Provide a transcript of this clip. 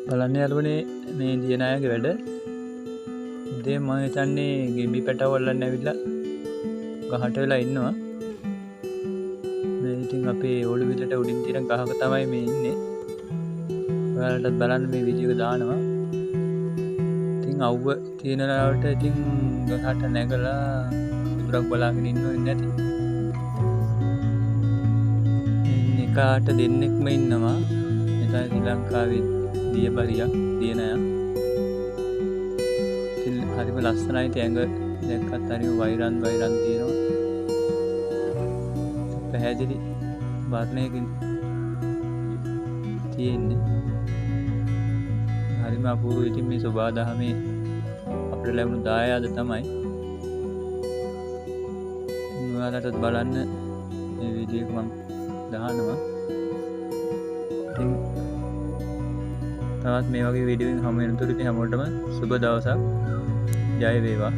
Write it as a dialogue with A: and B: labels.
A: බලන්න යාළුවනේ මේ දියන අයගේ වැඩ. ඉතින් මම හිතන්නේ ගෙම්බි පැටව වල්ලන්න ඇවිල්ලා ගහට වෙලා ඉන්නවා. මේ ඉතින් අපේ ඕළු විලට උඩින් තියෙන ගහක තමයි මේ ඉන්නේ. ඔයාලටත් බලන්න මේ වීඩියෝ එක දානවා. ඉතින් අවුව තියෙන ලාවට ඉතින් ගහට නැගලා උඩරක් බලාගෙන ඉන්නවෙන්නේ නැති. එකාට දෙන්නෙක්ම ඉන්නවා. මෙතන ශ්‍රී ලංකාවේ දියබරියක් දියනයක්. ඉතින් හරිම ලස්සනයි. ඇඟ දැක්කත් හරිම වෛරන් තියෙනවා. පැහැදිලි වර්ණයකින් තියෙන්නේ. හරිම අපූර්ව. ඉතින් මේ සෝබා දහමේ අපිට ලැබුණු දායාද තමයි. ඉතින් ඔයාලටත් බලන්න මේ වීඩියෝ එක මම දානවා. ඉතින් තවත් මේ වගේ වීඩියෝ එකකින් හමු වෙනතුරු ඉතින් හැමෝටම සුබ දවසක්. ජය වේවා.